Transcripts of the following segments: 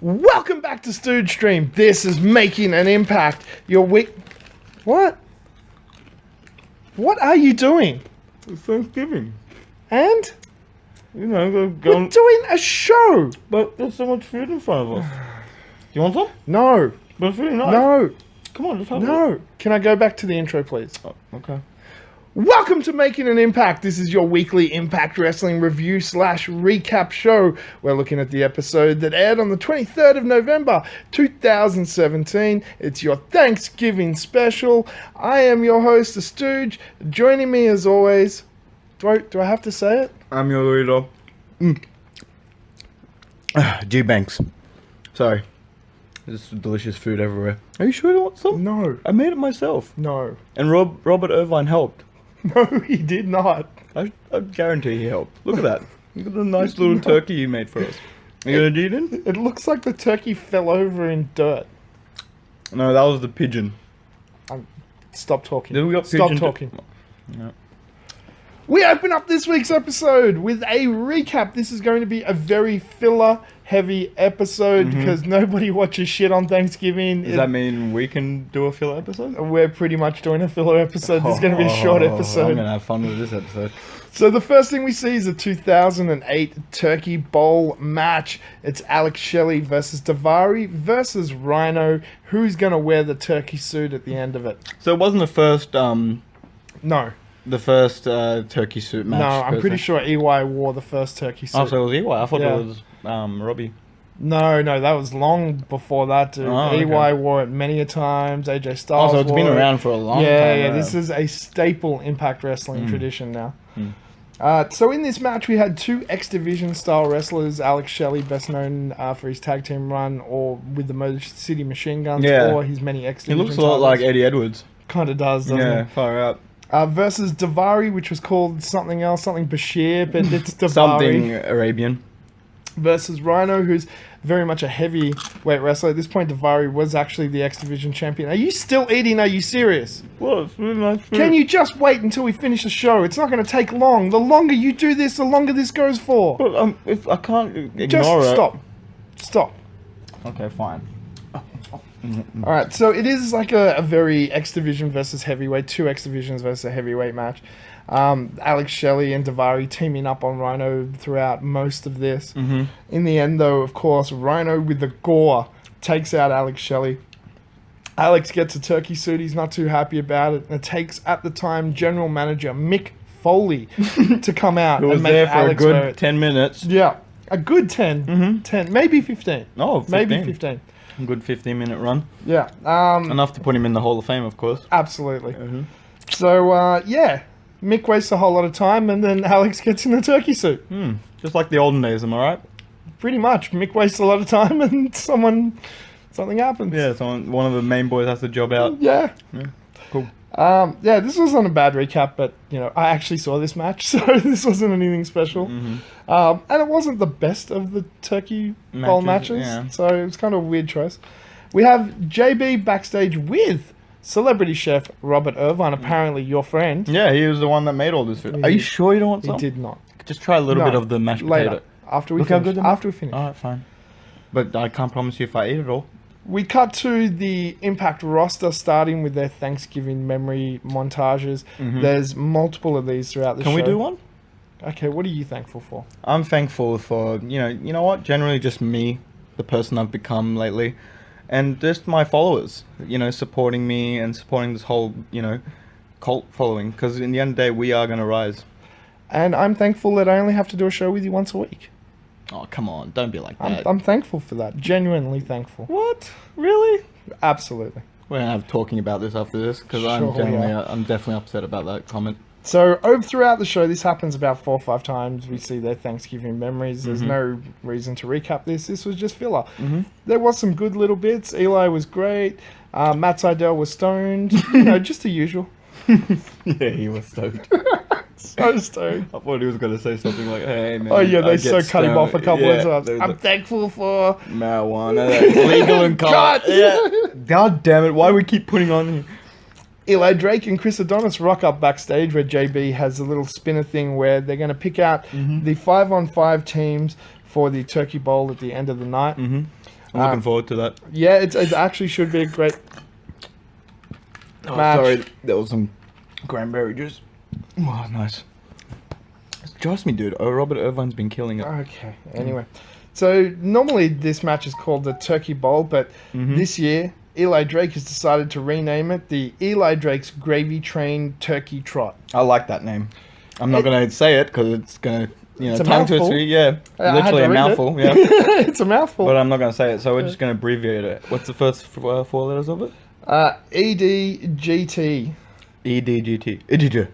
Welcome back to Stooge Stream. This is Making an Impact. Your week... What? What are you doing? It's Thanksgiving. And? You know, We're doing a show. but there's so much food in front of us. Do you want some? No. But it's really nice. No. Come on, let's have it. No. Can I go back to the intro, please? Oh, okay. Welcome to Making an Impact. This is your weekly Impact Wrestling review / recap show. We're looking at the episode that aired on the 23rd of November, 2017. It's your Thanksgiving special. I am your host, The Stooge. Joining me as always... Do I have to say it? I'm your leader. G-Banks. Sorry. There's delicious food everywhere. Are you sure you want some? No. I made it myself. No. And Robert Irvine helped. No, he did not. I guarantee he helped. Look at that. Look at the nice little turkey you made for us. Are you going to eat it? It looks like the turkey fell over in dirt. No, that was the pigeon. Stop talking. Then we got Stop pigeon talking. No. We open up this week's episode with a recap. This is going to be a very filler-heavy episode because nobody watches shit on Thanksgiving. Does that mean we can do a filler episode? We're pretty much doing a filler episode. This is going to be a short I'm episode. going to have fun with this episode. So the first thing we see is a 2008 Turkey Bowl match. It's Alex Shelley versus Daivari versus Rhino. Who's going to wear the turkey suit at the end of it? So it wasn't the first... No. The first turkey suit match. No, I'm pretty sure EY wore the first turkey suit. Oh, so it was EY? I thought Yeah. it was Robbie. No, that was long before that, dude. Oh, okay. EY wore it many a times. AJ Styles Oh, so it's been wore it. around for a long time. Yeah, right? this is a staple Impact Wrestling tradition now. So in this match, we had two X Division style wrestlers. Alex Shelley, best known for his tag team run, or with the Motor City Machine Guns, Yeah. or his many X He Division looks a lot like Eddie Edwards. Kind of does, doesn't Yeah, it? far out. Versus Daivari, which was called something else, something Bashir, but it's Daivari. Something Arabian. Versus Rhino, who's very much a heavyweight wrestler. At this point, Daivari was actually the X Division champion. Are you still eating? Are you serious? Well, it's really nice food. Can you just wait until we finish the show? It's not going to take long. The longer you do this, the longer this goes for. But if I can't ignore Just it. stop. Stop. Okay, fine. All right, so it is like a very X Division versus heavyweight, two X Divisions versus a heavyweight match. Alex Shelley and Daivari teaming up on Rhino throughout most of this. In the end, though, of course, Rhino with the gore takes out Alex Shelley. Alex gets a turkey suit. He's not too happy about it. And it takes, at the time, general manager Mick Foley to come out Who was and make there for Alex a wear good it. 10 minutes. Yeah, a good 10, 10, maybe 15. Oh, 15. Maybe 15. A good 15-minute run. Yeah. Enough to put him in the Hall of Fame, of course. Absolutely. So, yeah, Mick wastes a whole lot of time, and then Alex gets in the turkey suit. Just like the olden days, am I right? Pretty much. Mick wastes a lot of time, and something happens. Yeah, so one of the main boys has to job out. Yeah. Cool. Yeah, this wasn't a bad recap, but, I actually saw this match, so this wasn't anything special. And it wasn't the best of the Turkey Bowl matches, yeah. so it was kind of a weird choice. We have JB backstage with celebrity chef Robert Irvine, apparently your friend. Yeah, he was the one that made all this food. Are you sure you don't want He some? did not. Just try a little No, bit of the mashed later, potato. after we Look how finish. good After we finish. Alright, fine. But I can't promise you if I eat it all. We cut to the Impact roster starting with their Thanksgiving memory montages. There's multiple of these throughout the show. Can we do one? Okay, what are you thankful for? I'm thankful for, you know what? Generally just me, the person I've become lately. And just my followers, supporting me and supporting this whole, cult following. Because in the end of the day, we are going to rise. And I'm thankful that I only have to do a show with you once a week. Oh, come on. Don't be like that. I'm thankful for that. Genuinely thankful. What? Really? Absolutely. We're going to have talking about this after this. Because Sure we I'm definitely upset about that comment. So, throughout the show, this happens about 4 or 5 times. We see their Thanksgiving memories. There's no reason to recap this. This was just filler. There was some good little bits. Eli was great. Matt Sydal was stoned. Just the usual. Yeah, he was stoked. So stoned. I thought he was going to say something like, hey, man. Oh, yeah, they I so get cut him off a couple stoned." of times. there's I'm thankful for... marijuana. That's legal in God. Yeah. God damn it. Why do we keep putting on here? Eli Drake and Chris Adonis rock up backstage where JB has a little spinner thing where they're going to pick out the 5-on-5 teams for the Turkey Bowl at the end of the night. I'm looking forward to that. Yeah, it actually should be a great Oh, match. sorry, there was some cranberry juice. Oh, nice. Trust me, dude. Robert Irvine's been killing it. Okay, anyway. So, normally this match is called the Turkey Bowl, but this year, Eli Drake has decided to rename it the Eli Drake's Gravy Train Turkey Trot. I like that name. I'm not going to say it because it's going to, It's a tongue mouthful. twister. Yeah, I had literally to a read mouthful. it. Yeah, It's a mouthful. but I'm not going to say it, so we're just going to abbreviate it. What's the first 4 letters of it? EDGT. EDGT. EDG.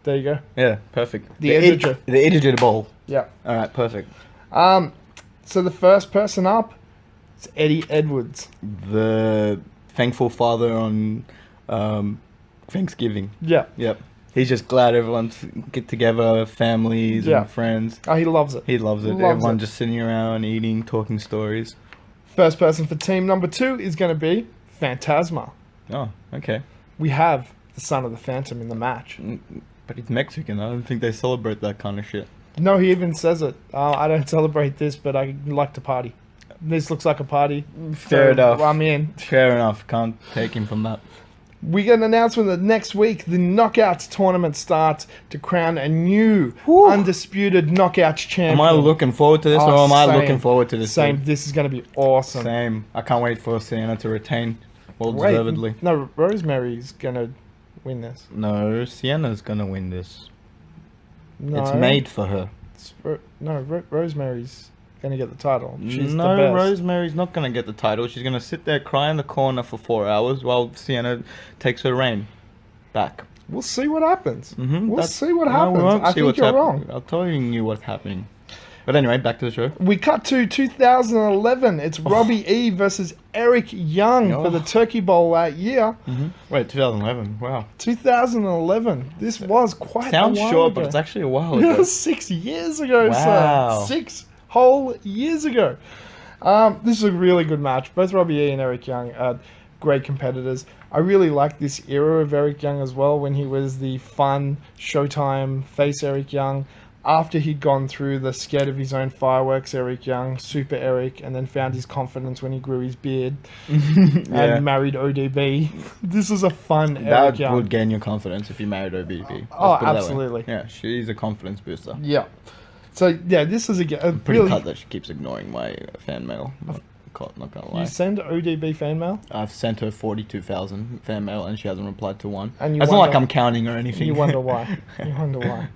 There you go. Yeah, perfect. The editor. The editor bowl. Yeah. All right, perfect. So the first person up is Eddie Edwards. The thankful father on Thanksgiving. Yeah. Yep. He's just glad everyone's get together, families Yeah. and friends. Oh, he loves it. He loves it. Loves Everyone it. just sitting around, eating, talking stories. First person for team number 2 is going to be Phantasma. Oh, okay. We have the son of the Phantom in the match. But he's Mexican. I don't think they celebrate that kind of shit. No, he even says it. I don't celebrate this, but I like to party. This looks like a party. Fair enough. I'm in. Fair enough. Can't take him from that. We get an announcement that next week the Knockouts tournament starts to crown a new Whew. undisputed Knockouts champion. Am I looking forward to this, Oh, or am I same. looking forward to this? Same. Thing? This is going to be awesome. Same. I can't wait for Sienna to retain. Well Wait, deservedly. no, Rosemary's going to win this. No, Sienna's gonna win this. No, It's made for her. Rosemary's going to get the title. She's the No, best. Rosemary's not gonna get the title. She's gonna sit there, cry in the corner for 4 hours while Sienna takes her reign back. We'll see what happens. We'll see what No, happens. we won't I see think what's you're happening. wrong. I'll tell you what's happening. But anyway, back to the show. We cut to 2011. It's Robbie E versus Eric Young for the Turkey Bowl that year. Wait, 2011. Wow. 2011. This was quite Sounds a while short, ago. but it's actually a while ago. 6 years ago, Wow. sir. 6 whole years ago. This is a really good match. Both Robbie E and Eric Young are great competitors. I really like this era of Eric Young as well, when he was the fun Showtime face Eric Young. After he'd gone through the scared of his own fireworks Eric Young, Super Eric, and then found his confidence when he grew his beard and married ODB. This is a fun Eric That Young. would gain your confidence if you married OBP. Oh, Let's put it that way. absolutely. Yeah, she's a confidence booster. Yeah. So, yeah, this is a Pretty really... cut that she keeps ignoring my fan mail. Not gonna lie. You send ODB fan mail? I've sent her 42,000 fan mail and she hasn't replied to one. And you it's not like wonder- I'm counting or anything. You wonder why. You wonder why.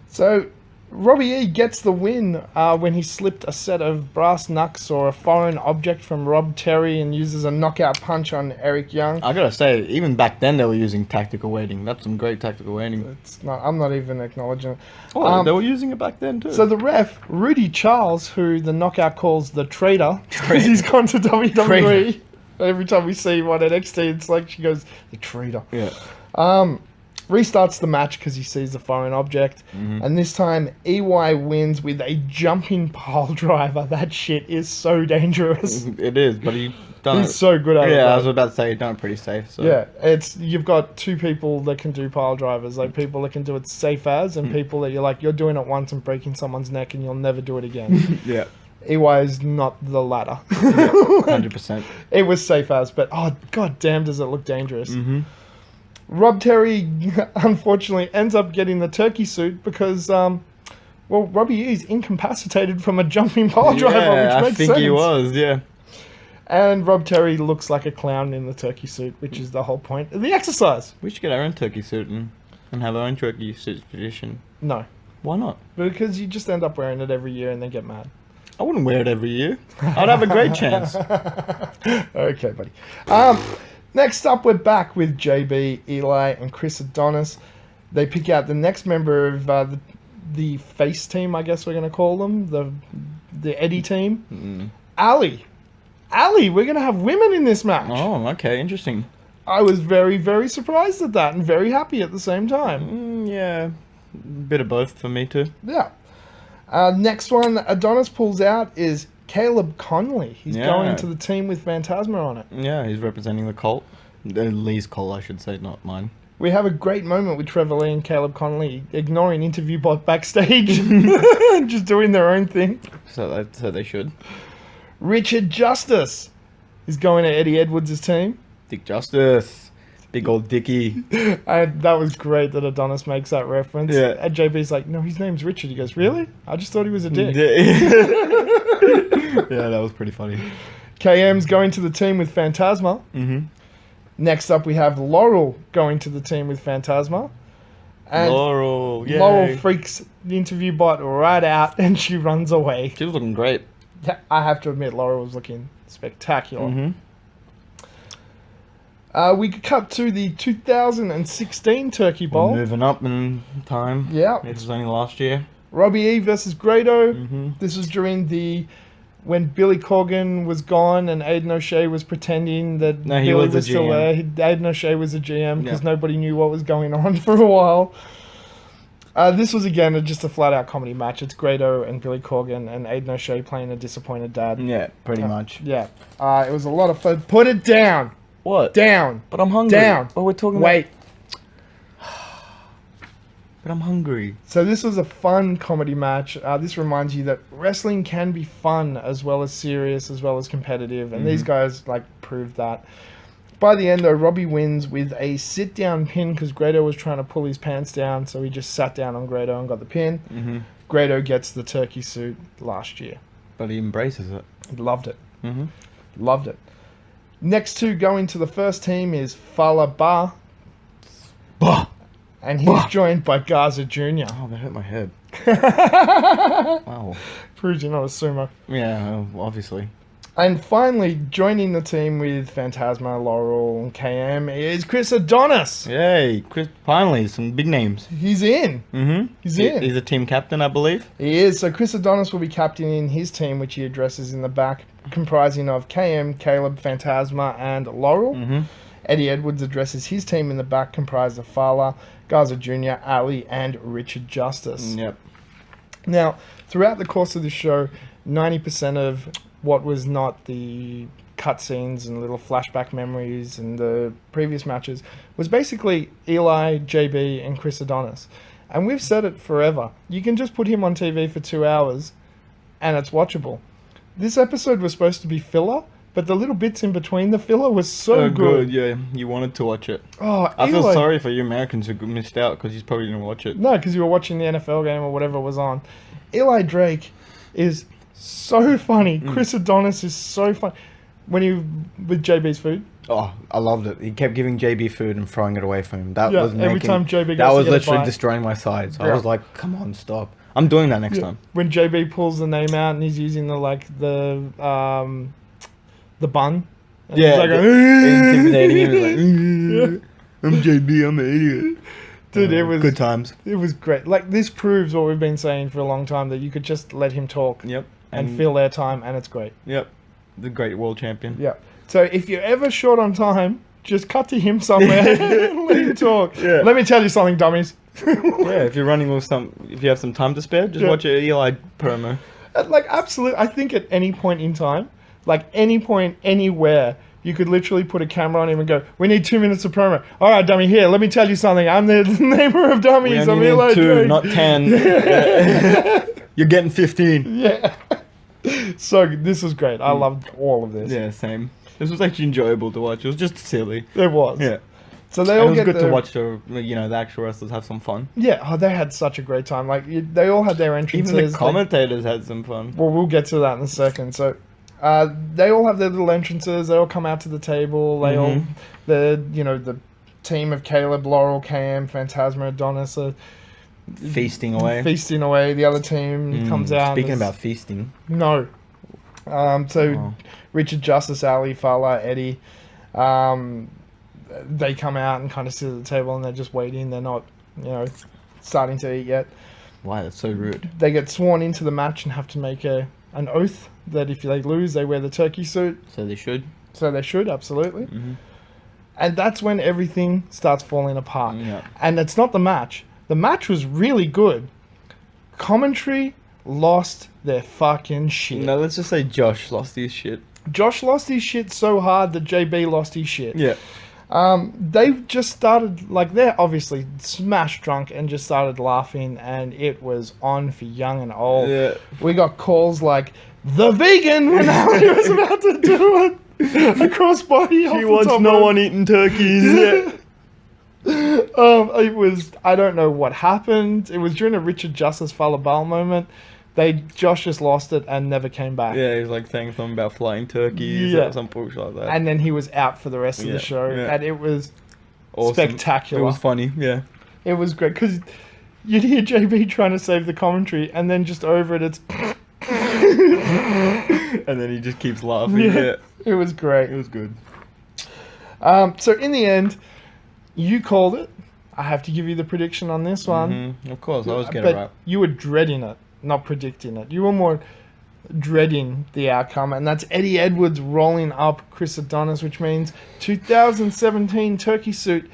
So, Robbie E gets the win when he slipped a set of brass knucks or a foreign object from Rob Terry and uses a knockout punch on Eric Young. I gotta say, even back then they were using tactical waiting. That's some great tactical waiting. I'm not even acknowledging it. Oh, they were using it back then too. So the ref, Rudy Charles, who the knockout calls the traitor, because he's gone to WWE. Traitor. Every time we see one at NXT, it's like she goes, the traitor. yeah. Restarts the match because he sees the foreign object. And this time, EY wins with a jumping pile driver. That shit is so dangerous. It is, but he done He's it. so good at it. Yeah, I though. was about to say he done it pretty safe. So. Yeah, you've got two people that can do pile drivers, like people that can do it safe as, and people that you're doing it once and breaking someone's neck and you'll never do it again. Yeah. EY is not the latter. 100%. It was safe as, but oh god damn, does it look dangerous. Rob Terry unfortunately ends up getting the turkey suit because Robbie E is incapacitated from a jumping pile driver, Yeah, which I makes think sense. he was. Yeah. And Rob Terry looks like a clown in the turkey suit, which is the whole point of the exercise. We should get our own turkey suit and have our own turkey suit tradition. No, Why not? because you just end up wearing it every year and then get mad. I wouldn't wear it every year. I'd have a great chance. Okay, buddy. Next up, we're back with JB, Eli, and Chris Adonis. They pick out the next member of the face team, I guess we're going to call them, the Eddie team. Ali. Ali, we're going to have women in this match. Oh, okay, interesting. I was very, very surprised at that and very happy at the same time. Yeah, bit of both for me too. Yeah. Next one Adonis pulls out is Caleb Conley. He's Yeah. going to the team with Phantasma on it. Yeah, he's representing the cult. Lee's cult, I should say, not mine. We have a great moment with Trevor Lee and Caleb Connolly ignoring interview bot backstage, just doing their own thing. So they should. Richard Justice is going to Eddie Edwards' team. Dick Justice. Big old Dickie. And that was great that Adonis makes that reference. Yeah. And JB's like, no, his name's Richard. He goes, really? I just thought he was a dick. Yeah, that was pretty funny. KM's going to the team with Phantasma. Mm-hmm. Next up, we have Laurel going to the team with Phantasma. And Laurel, yay. Laurel freaks the interview bot right out and she runs away. She was looking great. I have to admit, Laurel was looking spectacular. Mm-hmm. We cut to the 2016 Turkey Bowl. Moving up in time. Yeah. This was only last year. Robbie E versus Grado. Mm-hmm. This was during when Billy Corgan was gone and Aidan O'Shea was pretending that No, he Billy was the was still GM. there. Aidan O'Shea was the GM because Yeah. nobody knew what was going on for a while. This was again just a flat-out comedy match. It's Grado and Billy Corgan and Aidan O'Shea playing a disappointed dad. Yeah, pretty much. Yeah, it was a lot of fun. Put it down. What? Down. But I'm hungry. Down. Oh, we're talking Wait. But I'm hungry. So this was a fun comedy match. This reminds you that wrestling can be fun as well as serious as well as competitive, and these guys proved that. By the end, though, Robbie wins with a sit-down pin because Grado was trying to pull his pants down, so he just sat down on Grado and got the pin. Mm-hmm. Grado gets the turkey suit last year. But he embraces it. Loved it. Mm-hmm. Loved it. Next two going to the first team is Fala Ba, Bah! and he's joined by Garza Jr. Oh, that hurt my head. Wow. Proves you're not a sumo. Yeah, obviously. And finally, joining the team with Phantasma, Laurel, and KM is Chris Adonis. Yay, Chris, finally, some big names. He's in. Mm-hmm. He's in. He's a team captain, I believe. He is. So Chris Adonis will be captaining his team, which he addresses in the back, comprising of KM, Caleb, Phantasma, and Laurel. Mm-hmm. Eddie Edwards addresses his team in the back, comprised of Fala, Garza Jr., Ali, and Richard Justice. Yep. Now, throughout the course of the show, 90% of what was not the cutscenes and little flashback memories and the previous matches was basically Eli, JB, and Chris Adonis. And we've said it forever. You can just put him on TV for 2 hours and it's watchable. This episode was supposed to be filler, but the little bits in between the filler was so good. Yeah, you wanted to watch it. Oh, I feel Eli- sorry for you Americans who missed out because you probably didn't watch it. No, because you were watching the NFL game or whatever was on. Eli Drake is so funny. Chris Adonis is so funny. When he with JB's food. Oh, I loved it. He kept giving JB food and throwing it away from him. That Yeah, was every making, time JB goes that to was get a literally bite. destroying my sides. Yeah. I was like, come on, stop. I'm doing that next Yeah. time. When JB pulls the name out and he's using the bun. And Yeah, he's like, intimidating him. He's like, Yeah. I'm JB, I'm an idiot. Dude, it was good times. It was great. This proves what we've been saying for a long time, that you could just let him talk Yep. and fill their time, and it's great. Yep. The great world champion. Yeah. So if you're ever short on time, just cut to him somewhere. Let him talk. Yeah. Let me tell you something, dummies. Yeah, if you're running with if you have some time to spare, just Yeah. watch an Eli promo. Absolutely. I think at any point in time, any point, anywhere, you could literally put a camera on him and go, we need 2 minutes of promo. All right, dummy, here, let me tell you something. I'm the namer of dummies. We I'm only Eli need 2, Drake. not 10. Yeah. You're getting 15. Yeah. So this was great. I loved all of this. Yeah, same. This was actually enjoyable to watch. It was just silly. It was. Yeah. So they And all it was get good their, to watch the actual wrestlers have some fun. Yeah, they had such a great time. They all had their entrances. Even the commentators had some fun. Well, we'll get to that in a second. So, they all have their little entrances. They all come out to the table. They all, the team of Caleb, Laurel, KM, Phantasma, Adonis are Feasting away. feasting away. The other team comes out. Speaking and about feasting. no. Richard Justice, Ali, Fala, Eddie, they come out and kind of sit at the table and they're just waiting. They're not, starting to eat yet. Why, that's so rude. They get sworn into the match and have to make an oath that if they lose, they wear the turkey suit. So they should. So they should, absolutely. Mm-hmm. And that's when everything starts falling apart. Yeah. And it's not the match. The match was really good. Commentary lost their fucking shit. No, let's just say Josh lost his shit. Josh lost his shit so hard that JB lost his shit. Yeah. They've just started, like, they're obviously smash drunk and just started laughing, and it was on for young and old. Yeah. We got calls like, the vegan, when Ali was about to do it. A crossbody. She wants no one eating turkeys. Yeah. It was, I don't know what happened. It was during a Richard Justice Falabal moment. Josh just lost it and never came back. Yeah, he was like saying something about flying turkeys Yeah. or some bullshit like that. And then he was out for the rest of Yeah, the show. yeah. And it was Awesome. spectacular. It was funny, yeah. It was great because you'd hear JB trying to save the commentary, and then just over it, it's. And then he just keeps laughing. Yeah. Yeah. It was great. It was good. So in the end, you called it. I have to give you the prediction on this one. Of course, I was getting But it right. you were dreading it, not predicting it. You were more dreading the outcome, and that's Eddie Edwards rolling up Chris Adonis, which means 2017 turkey suit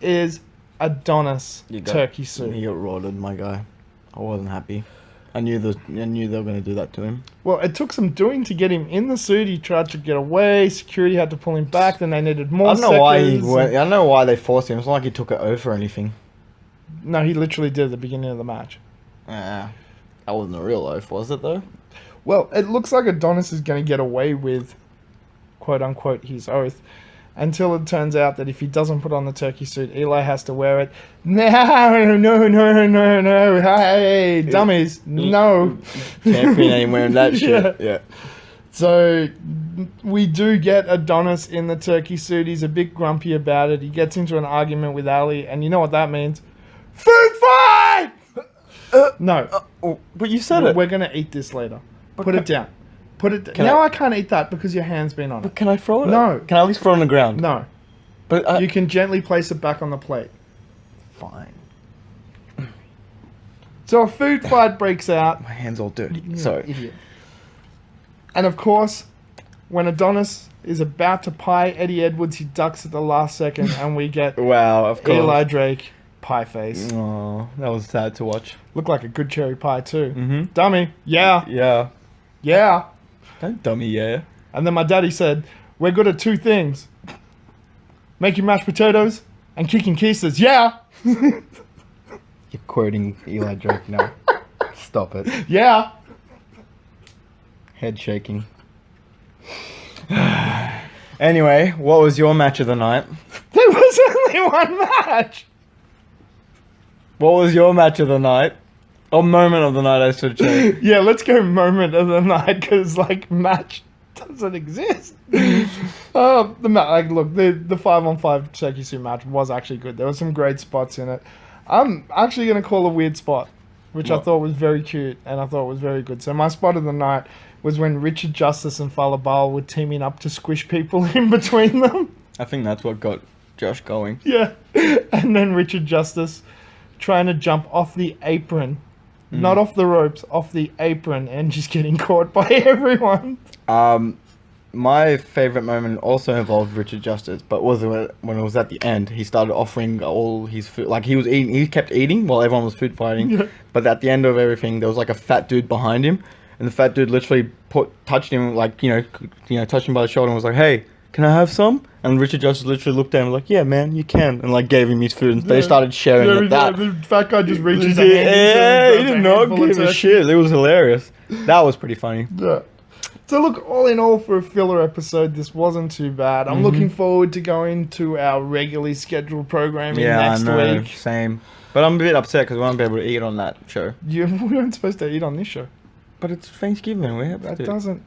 is Adonis turkey suit. He got rotted, my guy. I wasn't happy. I knew they were going to do that to him. Well, it took some doing to get him in the suit. He tried to get away. Security had to pull him back. Then they needed more I don't know why seconds. I don't know why they forced him. It's not like he took an oath or anything. No, he literally did at the beginning of the match. That wasn't a real oath, was it though? Well, it looks like Adonis is going to get away with, quote unquote, his oath, until it turns out that if he doesn't put on the turkey suit, Eli has to wear it. No, hey, dummies, no. Champion ain't wearing that shit. Yeah. So we do get Adonis in the turkey suit. He's a bit grumpy about it. He gets into an argument with Ali, and you know what that means? Food fight! No. But you said it. We're going to eat this later. Put it down. Put it Can now I- I can't eat that because your hand's been on it. But can I throw it? No. Can I at least throw it on the ground? No. But You can gently place it back on the plate. fine. So a food fight breaks out. My hand's all dirty. You're So an idiot. And of course, when Adonis is about to pie Eddie Edwards, he ducks at the last second, and we get wow, of course. Eli Drake pie face. Oh, that was sad to watch. Looked like a good cherry pie too. Mm-hmm. Dummy, yeah, Yeah. yeah. Don't dummy, yeah. And then my daddy said, "We're good at two things: making mashed potatoes and kicking kisses." Yeah, You're quoting Eli Drake now. Stop it. yeah. Head shaking. Anyway, what was your match of the night? There was only one match. What was your match of the night? Or moment of the night, I should say. Yeah, let's go moment of the night because like match doesn't exist. The match, like, look, the 5-on-5 turkey suit match was actually good. There were some great spots in it. I'm actually gonna call a weird spot, which I What? thought was very cute and I thought was very good. So my spot of the night was when Richard Justice and Falabal were teaming up to squish people in between them. I think that's what got Josh going. Yeah, and then Richard Justice trying to jump off the apron. Not off the ropes, off the apron, and just getting caught by everyone. My favorite moment also involved Richard Justice, but was when it was at the end. He started offering all his food, like he was eating. He kept eating while everyone was food fighting. Yeah. But at the end of everything, there was like a fat dude behind him, and the fat dude literally touched him, like touched him by the shoulder and was like, "Hey, can I have some?" And Richard Justice literally looked at him like, "Yeah, man, you can," and like gave him his food, and they started sharing it. That The fat guy just reaches yeah, he did not give a shit. shit. It was hilarious. That was pretty funny. Yeah. So look, all in all, for a filler episode, this wasn't too bad. I'm looking forward to going to our regularly scheduled programming next week. Same. But I'm a bit upset because we won't be able to eat on that show. We weren't supposed to eat on this show. But it's Thanksgiving. We have That to. doesn't.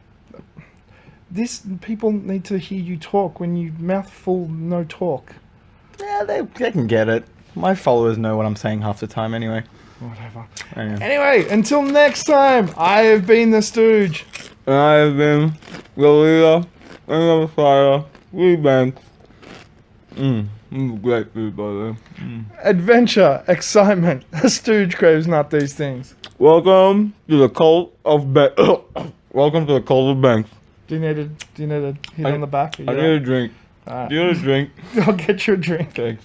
This people need to hear you talk. When you mouth full, no talk. Yeah, they can get it. My followers know what I'm saying half the time anyway. Whatever. Anyway. Anyway, until next time, I have been the Stooge. I've been the leader and the fire. G-Banks. Great food, by the way. Adventure, excitement. A Stooge craves not these things. Welcome to the cult of Welcome to the cult of Banks. Do you need a hit on the back? Are you I need right? a drink. Alright. Do you need a drink? I'll get you a drink. Thanks.